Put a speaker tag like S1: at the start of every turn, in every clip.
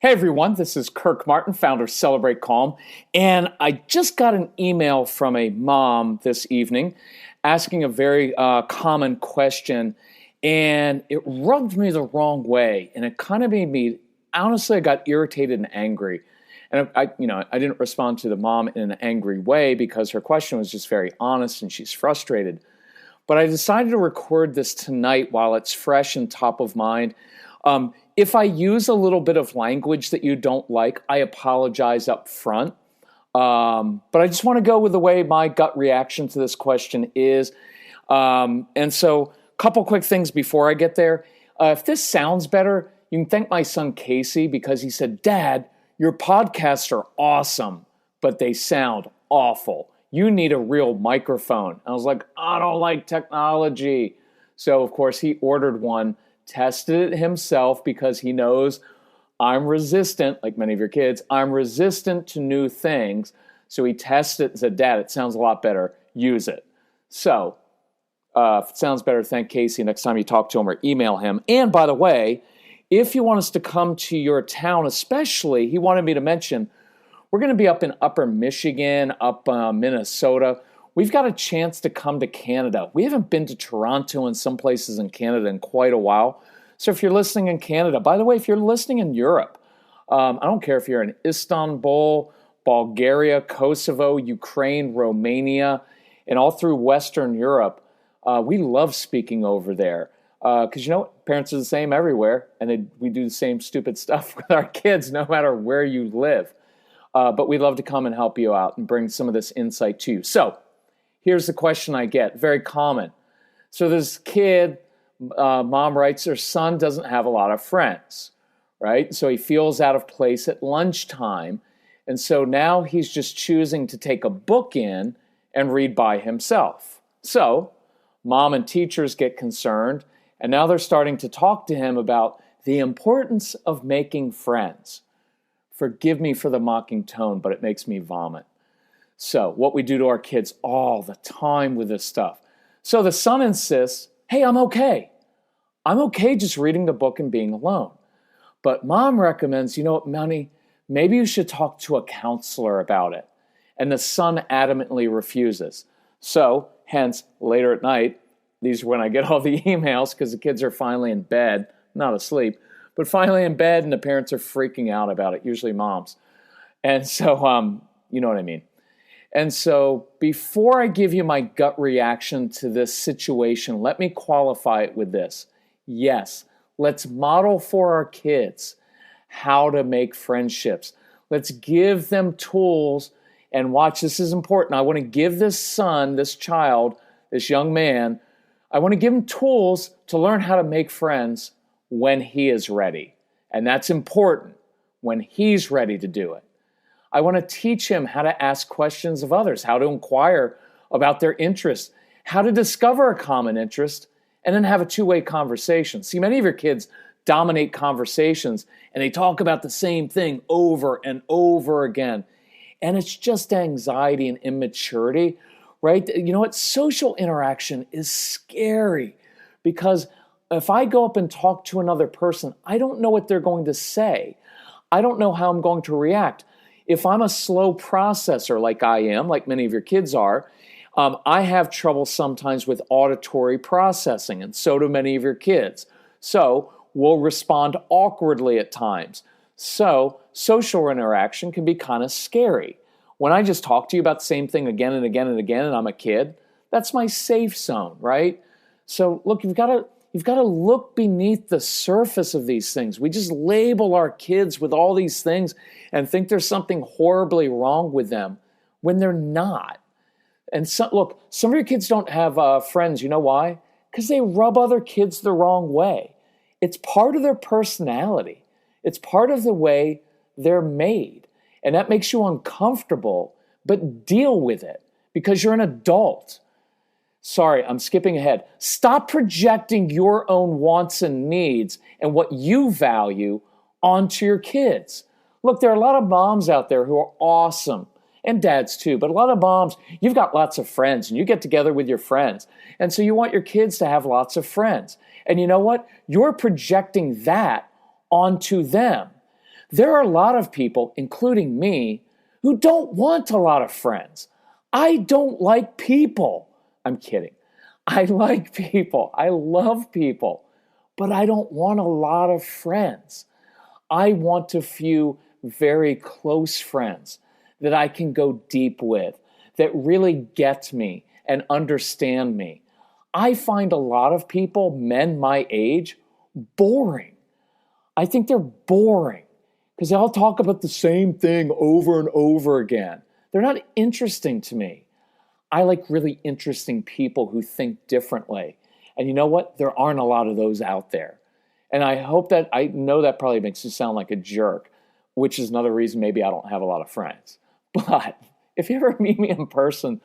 S1: Hey everyone, this is Kirk Martin, founder of Celebrate Calm, and I just got an email from a mom this evening asking a very common question, and it rubbed me the wrong way, and it kind of made me, honestly, I got irritated and angry. And I didn't respond to the mom in an angry way because her question was just very honest and she's frustrated. But I decided to record this tonight while it's fresh and top of mind. If I use a little bit of language that you don't like, I apologize up front. But I just want to go with the way my gut reaction to this question is. And so a couple quick things before I get there. If this sounds better, you can thank my son Casey because he said, "Dad, your podcasts are awesome, but they sound awful. You need a real microphone." I was like, "I don't like technology." So, of course, he ordered one, tested it himself because he knows I'm resistant, like many of your kids. I'm resistant to new things. So he tested it and said, "Dad, it sounds a lot better. Use it." So if it sounds better, thank Casey next time you talk to him or email him. And by the way, if you want us to come to your town, especially, he wanted me to mention, we're going to be up in Upper Michigan, up Minnesota. We've got a chance to come to Canada. We haven't been to Toronto and some places in Canada in quite a while. So if you're listening in Canada, by the way, if you're listening in Europe, I don't care if you're in Istanbul, Bulgaria, Kosovo, Ukraine, Romania, and all through Western Europe, we love speaking over there. Because parents are the same everywhere, and we do the same stupid stuff with our kids no matter where you live. But we'd love to come and help you out and bring some of this insight to you. So here's the question I get, very common. So this kid, mom writes, her son doesn't have a lot of friends, right? So he feels out of place at lunchtime. And so now he's just choosing to take a book in and read by himself. So mom and teachers get concerned. And now they're starting to talk to him about the importance of making friends. Forgive me for the mocking tone, but it makes me vomit. So what we do to our kids all the time with this stuff. So the son insists, "Hey, I'm okay. I'm okay just reading the book and being alone." But mom recommends, "You know what, Money, maybe you should talk to a counselor about it." And the son adamantly refuses. So hence, later at night, these are when I get all the emails because the kids are finally in bed, not asleep, but finally in bed and the parents are freaking out about it, usually moms. And so, you know what I mean. And so before I give you my gut reaction to this situation, let me qualify it with this. Yes, let's model for our kids how to make friendships. Let's give them tools and watch, this is important. I want to give this son, this child, this young man, I want to give him tools to learn how to make friends when he is ready. And that's important, when he's ready to do it. I want to teach him how to ask questions of others, how to inquire about their interests, how to discover a common interest, and then have a two-way conversation. See, many of your kids dominate conversations, and they talk about the same thing over and over again. And it's just anxiety and immaturity. Right? You know what? Social interaction is scary because if I go up and talk to another person, I don't know what they're going to say. I don't know how I'm going to react. If I'm a slow processor like I am, like many of your kids are, I have trouble sometimes with auditory processing, and so do many of your kids. So we'll respond awkwardly at times. So social interaction can be kind of scary. When I just talk to you about the same thing again and again and again, and I'm a kid, that's my safe zone, right? So look, you've got to look beneath the surface of these things. We just label our kids with all these things and think there's something horribly wrong with them when they're not. And some of your kids don't have friends. You know why? Because they rub other kids the wrong way. It's part of their personality. It's part of the way they're made. And that makes you uncomfortable, but deal with it because you're an adult. Sorry, I'm skipping ahead. Stop projecting your own wants and needs and what you value onto your kids. Look, there are a lot of moms out there who are awesome, and dads too, but a lot of moms, you've got lots of friends and you get together with your friends. And so you want your kids to have lots of friends. And you know what? You're projecting that onto them. There are a lot of people, including me, who don't want a lot of friends. I don't like people. I'm kidding. I like people. I love people, but I don't want a lot of friends. I want a few very close friends that I can go deep with, that really get me and understand me. I find a lot of people, men my age, boring. I think they're boring because they all talk about the same thing over and over again. They're not interesting to me. I like really interesting people who think differently. And you know what? There aren't a lot of those out there. And I know that probably makes you sound like a jerk, which is another reason maybe I don't have a lot of friends. But if you ever meet me in person,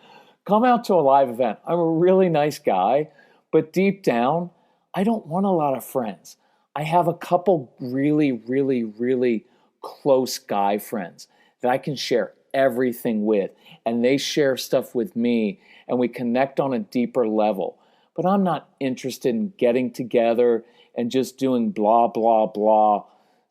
S1: come out to a live event. I'm a really nice guy, but deep down, I don't want a lot of friends. I have a couple really, really, really close guy friends that I can share everything with, and they share stuff with me, and we connect on a deeper level. But I'm not interested in getting together and just doing blah, blah, blah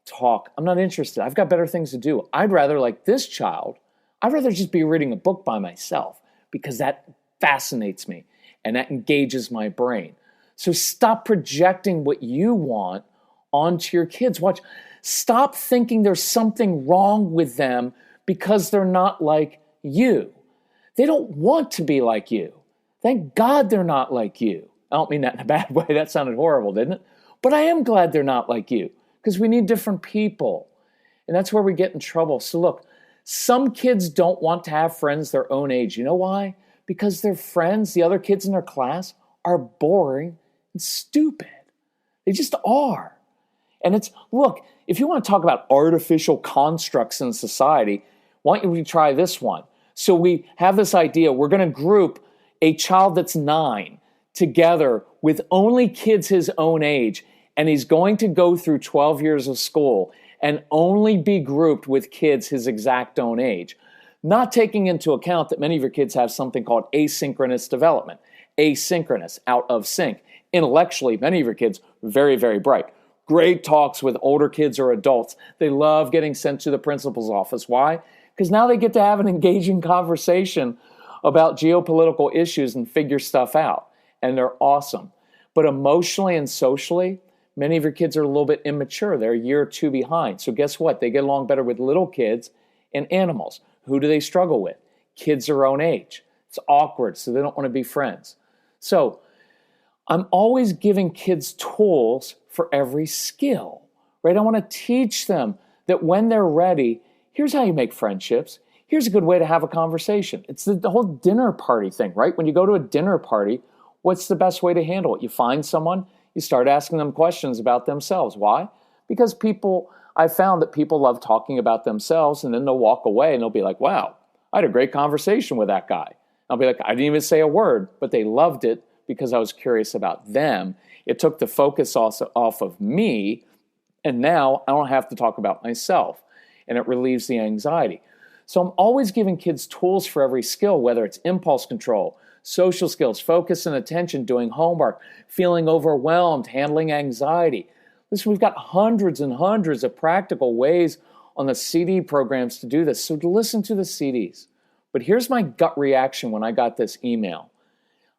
S1: talk. I'm not interested. I've got better things to do. I'd rather, like this child, I'd rather just be reading a book by myself because that fascinates me and that engages my brain. So stop projecting what you want onto your kids. Stop thinking there's something wrong with them because they're not like you. They don't want to be like you. Thank God they're not like you. I don't mean that in a bad way. That sounded horrible, didn't it? But I am glad they're not like you because we need different people. And that's where we get in trouble. So look, some kids don't want to have friends their own age. You know why? Because their friends, the other kids in their class, are boring and stupid. They just are. And look, if you want to talk about artificial constructs in society, why don't we try this one? So we have this idea, we're going to group a child that's 9 together with only kids his own age, and he's going to go through 12 years of school and only be grouped with kids his exact own age, not taking into account that many of your kids have something called asynchronous development. Asynchronous, out of sync. Intellectually, many of your kids, very, very bright. Great talks with older kids or adults. They love getting sent to the principal's office. Why? Because now they get to have an engaging conversation about geopolitical issues and figure stuff out. And they're awesome. But emotionally and socially, many of your kids are a little bit immature. They're a year or two behind. So guess what? They get along better with little kids and animals. Who do they struggle with? Kids their own age. It's awkward, so they don't want to be friends. So I'm always giving kids tools for every skill, right? I want to teach them that when they're ready, here's how you make friendships. Here's a good way to have a conversation. It's the whole dinner party thing, right? When you go to a dinner party, what's the best way to handle it? You find someone, you start asking them questions about themselves. Why? Because I found that people love talking about themselves, and then they'll walk away and they'll be like, wow, I had a great conversation with that guy. I'll be like, I didn't even say a word, but they loved it because I was curious about them. It took the focus also off of me, and now I don't have to talk about myself, and it relieves the anxiety. So I'm always giving kids tools for every skill, whether it's impulse control, social skills, focus and attention, doing homework, feeling overwhelmed, handling anxiety. Listen, we've got hundreds and hundreds of practical ways on the CD programs to do this, so to listen to the CDs. But here's my gut reaction when I got this email.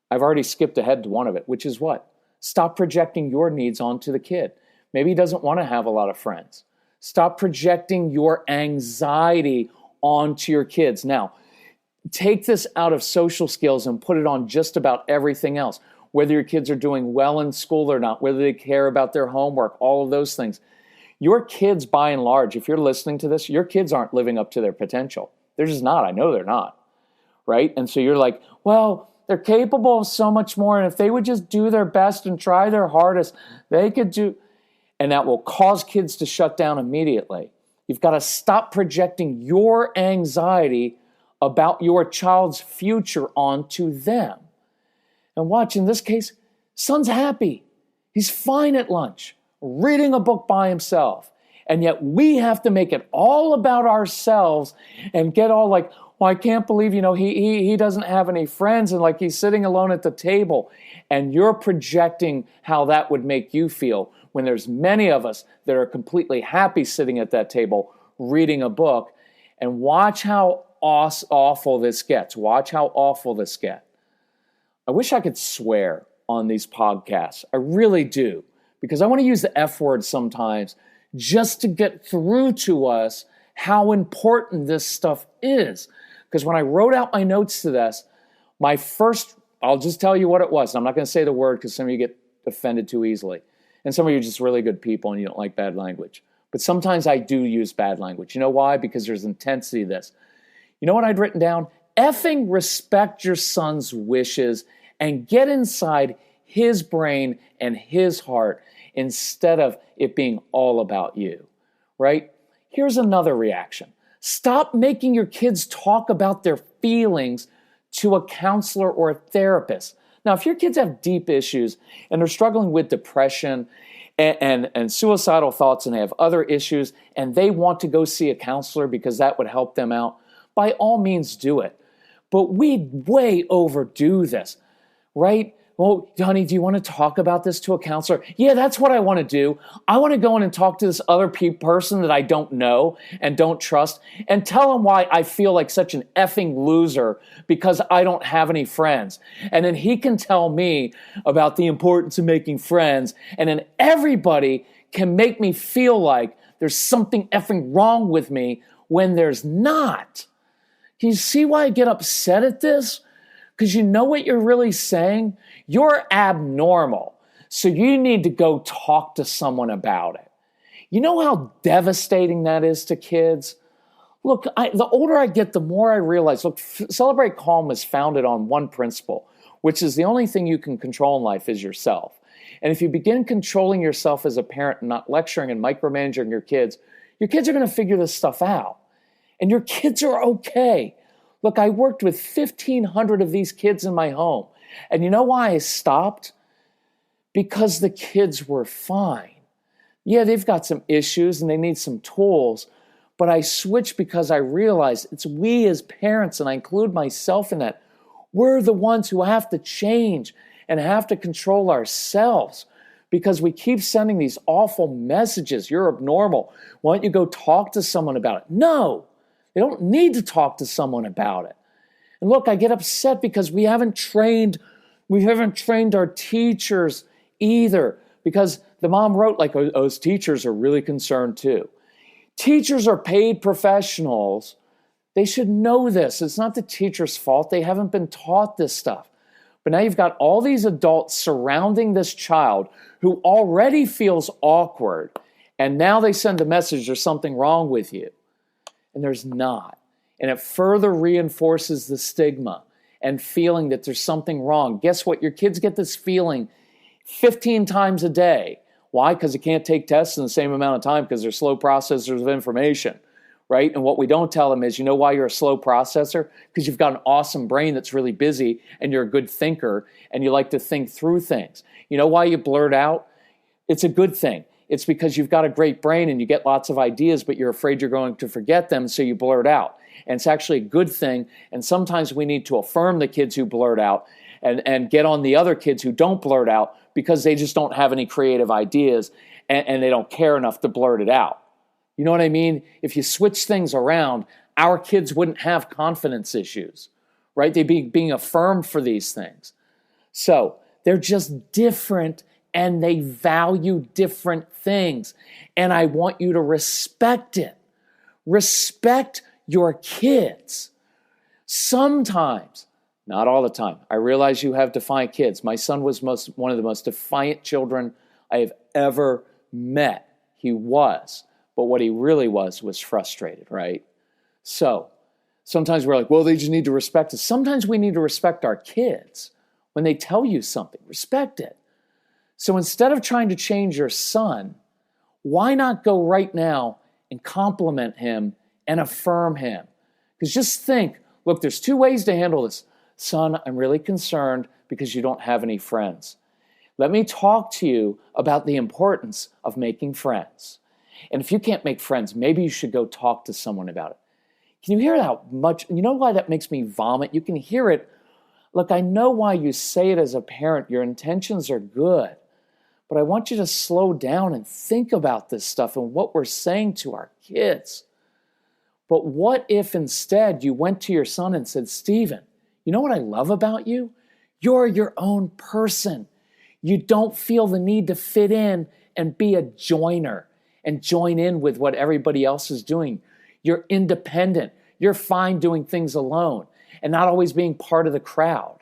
S1: I've already skipped ahead to one of it, which is what? Stop projecting your needs onto the kid. Maybe he doesn't want to have a lot of friends. Stop projecting your anxiety onto your kids. Now, take this out of social skills and put it on just about everything else. Whether your kids are doing well in school or not, whether they care about their homework, all of those things. Your kids, by and large, if you're listening to this, your kids aren't living up to their potential. They're just not. I know they're not, right? And so you're like, well, they're capable of so much more, and if they would just do their best and try their hardest, they could do, and that will cause kids to shut down immediately. You've got to stop projecting your anxiety about your child's future onto them. And watch, in this case, son's happy. He's fine at lunch, reading a book by himself. And yet we have to make it all about ourselves and get all like, well, I can't believe, he doesn't have any friends and like he's sitting alone at the table. And you're projecting how that would make you feel when there's many of us that are completely happy sitting at that table reading a book. And watch how awful this gets. Watch how awful this gets. I wish I could swear on these podcasts. I really do, because I want to use the F word sometimes just to get through to us how important this stuff is. Because when I wrote out my notes to this, I'll just tell you what it was. I'm not going to say the word because some of you get offended too easily. And some of you are just really good people and you don't like bad language. But sometimes I do use bad language. You know why? Because there's intensity to this. You know what I'd written down? Effing respect your son's wishes and get inside his brain and his heart instead of it being all about you, right? Here's another reaction. Stop making your kids talk about their feelings to a counselor or a therapist. Now, if your kids have deep issues and they're struggling with depression and suicidal thoughts and they have other issues and they want to go see a counselor because that would help them out, by all means do it. But we way overdo this, right? Well, honey, do you want to talk about this to a counselor? Yeah, that's what I want to do. I want to go in and talk to this other person that I don't know and don't trust and tell them why I feel like such an effing loser because I don't have any friends. And then he can tell me about the importance of making friends. And then everybody can make me feel like there's something effing wrong with me when there's not. Can you see why I get upset at this? Because you know what you're really saying? You're abnormal. So you need to go talk to someone about it. You know how devastating that is to kids? Look, the older I get, the more I realize, look, Celebrate Calm is founded on one principle, which is the only thing you can control in life is yourself. And if you begin controlling yourself as a parent and not lecturing and micromanaging your kids are going to figure this stuff out. And your kids are okay. Look, I worked with 1,500 of these kids in my home. And you know why I stopped? Because the kids were fine. Yeah, they've got some issues and they need some tools. But I switched because I realized it's we as parents, and I include myself in that, we're the ones who have to change and have to control ourselves because we keep sending these awful messages. You're abnormal. Why don't you go talk to someone about it? No. They don't need to talk to someone about it. And look, I get upset because we haven't trained our teachers either, because the mom wrote like, those teachers are really concerned too. Teachers are paid professionals. They should know this. It's not the teacher's fault. They haven't been taught this stuff. But now you've got all these adults surrounding this child who already feels awkward, and now they send a message, there's something wrong with you. And there's not. And it further reinforces the stigma and feeling that there's something wrong. Guess what? Your kids get this feeling 15 times a day. Why? Because they can't take tests in the same amount of time because they're slow processors of information, right? And what we don't tell them is, you know why you're a slow processor? Because you've got an awesome brain that's really busy and you're a good thinker and you like to think through things. You know why you blurt out? It's a good thing. It's because you've got a great brain and you get lots of ideas, but you're afraid you're going to forget them, so you blurt out. And it's actually a good thing. And sometimes we need to affirm the kids who blurt out and get on the other kids who don't blurt out because they just don't have any creative ideas and they don't care enough to blurt it out. You know what I mean? If you switch things around, our kids wouldn't have confidence issues, right? They'd be being affirmed for these things. So they're just different and they value different things. And I want you to respect it. Respect your kids. Sometimes, not all the time. I realize you have defiant kids. My son was one of the most defiant children I have ever met. He was. But what he really was frustrated, right? So sometimes we're like, well, they just need to respect us. Sometimes we need to respect our kids. When they tell you something, respect it. So instead of trying to change your son, why not go right now and compliment him and affirm him? Because just think, look, there's two ways to handle this. Son, I'm really concerned because you don't have any friends. Let me talk to you about the importance of making friends. And if you can't make friends, maybe you should go talk to someone about it. Can you hear how much? You know why that makes me vomit? You can hear it. Look, I know why you say it as a parent. Your intentions are good. But I want you to slow down and think about this stuff and what we're saying to our kids. But what if instead you went to your son and said, Stephen, you know what I love about you? You're your own person. You don't feel the need to fit in and be a joiner and join in with what everybody else is doing. You're independent. You're fine doing things alone and not always being part of the crowd.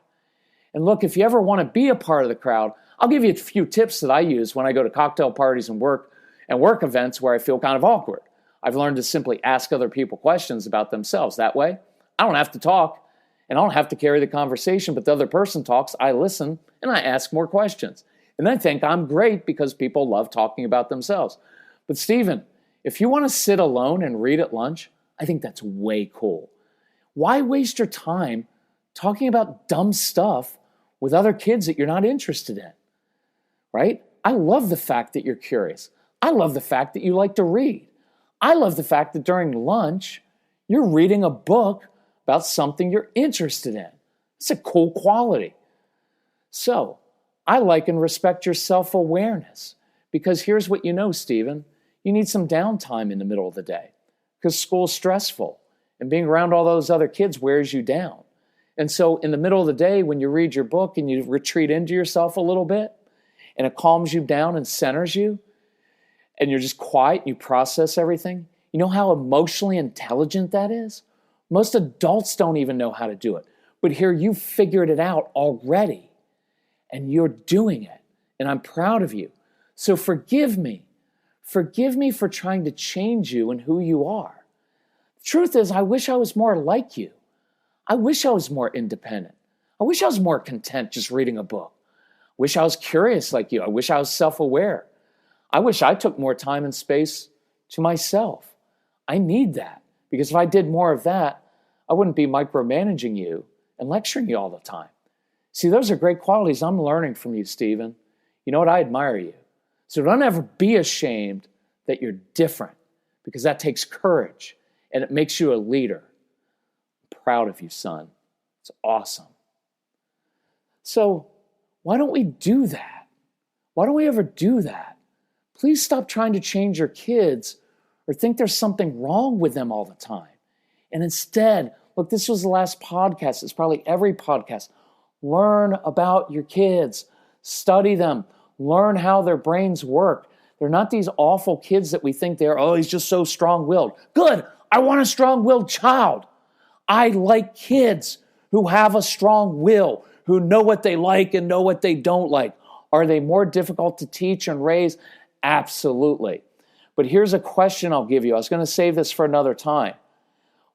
S1: And look, if you ever want to be a part of the crowd, I'll give you a few tips that I use when I go to cocktail parties and work events where I feel kind of awkward. I've learned to simply ask other people questions about themselves. That way, I don't have to talk and I don't have to carry the conversation, but the other person talks, I listen, and I ask more questions. And I think I'm great because people love talking about themselves. But Stephen, if you want to sit alone and read at lunch, I think that's way cool. Why waste your time talking about dumb stuff with other kids that you're not interested in, right? I love the fact that you're curious. I love the fact that you like to read. I love the fact that during lunch, you're reading a book about something you're interested in. It's a cool quality. So I like and respect your self-awareness because here's what you know, Stephen. You need some downtime in the middle of the day because school's stressful and being around all those other kids wears you down. And so in the middle of the day, when you read your book and you retreat into yourself a little bit and it calms you down and centers you and you're just quiet and you process everything, you know how emotionally intelligent that is? Most adults don't even know how to do it. But here you figured it out already and you're doing it. And I'm proud of you. So forgive me. Forgive me for trying to change you and who you are. The truth is, I wish I was more like you. I wish I was more independent. I wish I was more content just reading a book. I wish I was curious like you. I wish I was self-aware. I wish I took more time and space to myself. I need that because if I did more of that, I wouldn't be micromanaging you and lecturing you all the time. See, those are great qualities I'm learning from you, Stephen. You know what? I admire you. So don't ever be ashamed that you're different because that takes courage and it makes you a leader. I'm proud of you, son. It's awesome. So why don't we do that? Why don't we ever do that? Please stop trying to change your kids or think there's something wrong with them all the time. And instead, look, this was the last podcast. It's probably every podcast. Learn about your kids. Study them. Learn how their brains work. They're not these awful kids that we think they're, oh, he's just so strong-willed. Good. I want a strong-willed child. I like kids who have a strong will, who know what they like and know what they don't like. Are they more difficult to teach and raise? Absolutely. But here's a question I'll give you. I was going to save this for another time.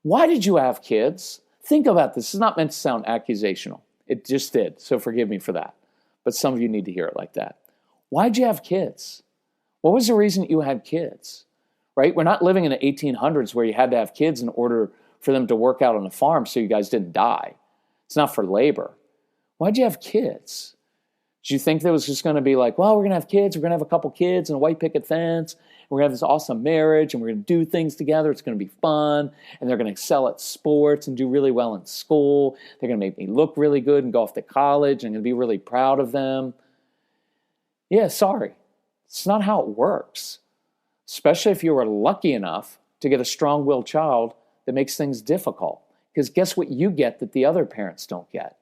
S1: Why did you have kids? Think about this. This is not meant to sound accusational. It just did, so forgive me for that. But some of you need to hear it like that. Why'd you have kids? What was the reason you had kids? Right? We're not living in the 1800s where you had to have kids in order for them to work out on a farm so you guys didn't die. It's not for labor. Why'd you have kids? Did you think there was just going to be like, well, we're going to have kids, we're going to have a couple kids and a white picket fence, we're going to have this awesome marriage, and we're going to do things together, it's going to be fun, and they're going to excel at sports and do really well in school, they're going to make me look really good and go off to college, and I'm going to be really proud of them. Yeah, sorry. It's not how it works. Especially if you were lucky enough to get a strong-willed child that makes things difficult. Because guess what you get that the other parents don't get?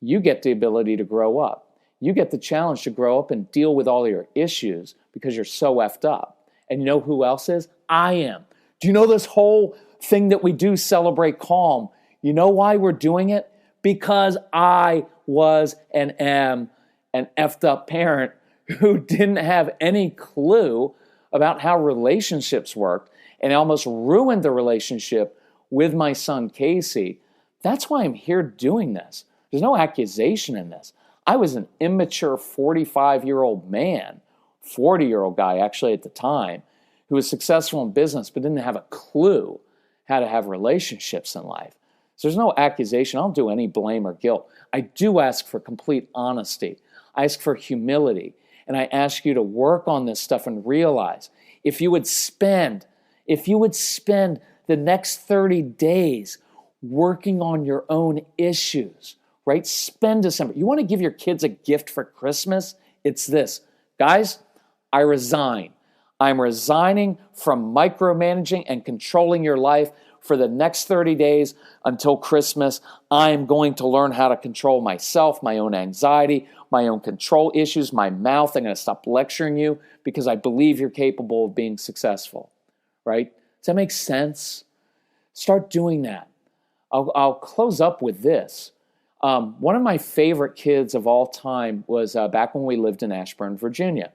S1: You get the ability to grow up. You get the challenge to grow up and deal with all your issues because you're so effed up. And you know who else is? I am. Do you know this whole thing that we do, Celebrate Calm? You know why we're doing it? Because I was and am an effed up parent who didn't have any clue about how relationships worked and almost ruined the relationship with my son, Casey. That's why I'm here doing this. There's no accusation in this. I was an immature 45-year-old man, 40-year-old guy actually at the time, who was successful in business but didn't have a clue how to have relationships in life. So there's no accusation. I don't do any blame or guilt. I do ask for complete honesty. I ask for humility. And I ask you to work on this stuff and realize if you would spend the next 30 days working on your own issues, right? Spend December. You want to give your kids a gift for Christmas? It's this. Guys, I resign. I'm resigning from micromanaging and controlling your life for the next 30 days until Christmas. I am going to learn how to control myself, my own anxiety, my own control issues, my mouth. I'm going to stop lecturing you because I believe you're capable of being successful, right? Does that make sense? Start doing that. I'll close up with this. One of my favorite kids of all time was back when we lived in Ashburn, Virginia.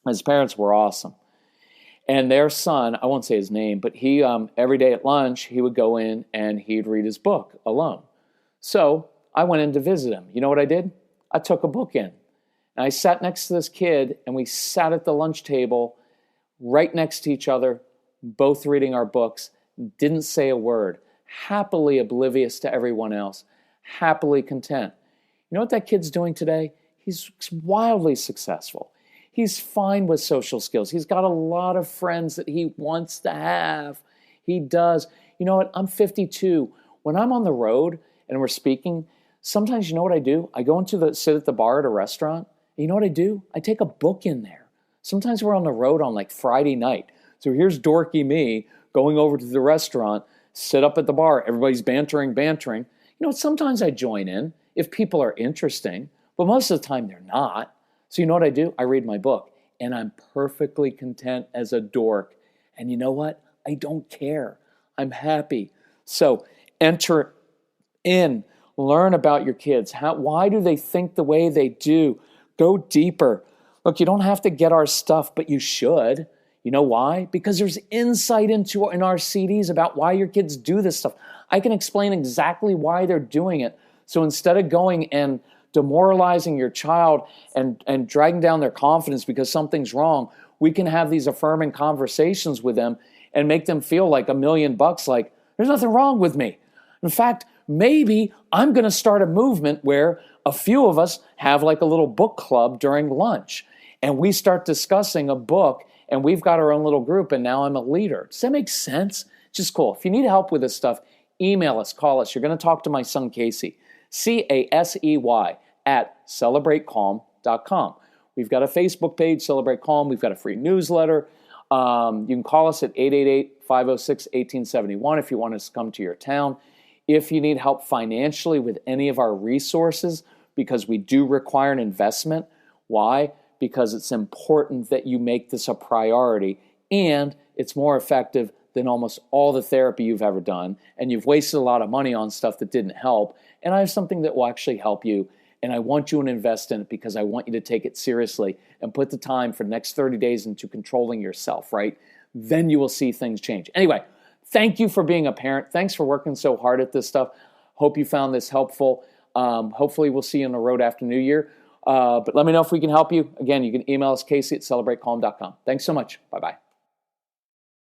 S1: His parents were awesome. And their son, I won't say his name, but he, every day at lunch, he would go in and he'd read his book alone. So I went in to visit him. You know what I did? I took a book in. And I sat next to this kid, and we sat at the lunch table right next to each other, both reading our books, didn't say a word, happily oblivious to everyone else, happily content. You know what that kid's doing today? He's wildly successful. He's fine with social skills. He's got a lot of friends that he wants to have. He does. You know what? I'm 52. When I'm on the road and we're speaking, sometimes you know what I do? I go sit at the bar at a restaurant. And you know what I do? I take a book in there. Sometimes we're on the road on like Friday night. So here's dorky me going over to the restaurant, sit up at the bar. Everybody's bantering. You know what? Sometimes I join in if people are interesting, but most of the time they're not. So you know what I do? I read my book, and I'm perfectly content as a dork. And you know what? I don't care. I'm happy. So enter in, learn about your kids. Why do they think the way they do? Go deeper. Look, you don't have to get our stuff, but you should. You know why? Because there's insight in our CDs about why your kids do this stuff. I can explain exactly why they're doing it. So instead of going and demoralizing your child and dragging down their confidence because something's wrong, we can have these affirming conversations with them and make them feel like $1 million, like there's nothing wrong with me. In fact, maybe I'm going to start a movement where a few of us have like a little book club during lunch and we start discussing a book and we've got our own little group and now I'm a leader. Does that make sense? Just cool. If you need help with this stuff, email us, call us. You're going to talk to my son, Casey. CASEY at celebratecalm.com. We've got a Facebook page, Celebrate Calm. We've got a free newsletter. You can call us at 888-506-1871 if you want us to come to your town. If you need help financially with any of our resources, because we do require an investment. Why? Because it's important that you make this a priority, and it's more effective than almost all the therapy you've ever done, and you've wasted a lot of money on stuff that didn't help, and I have something that will actually help you, and I want you to invest in it because I want you to take it seriously and put the time for the next 30 days into controlling yourself, right? Then you will see things change. Anyway, thank you for being a parent. Thanks for working so hard at this stuff. Hope you found this helpful. Hopefully we'll see you on the road after New Year. But let me know if we can help you. Again, you can email us, Casey at celebratecalm.com. Thanks so much. Bye-bye.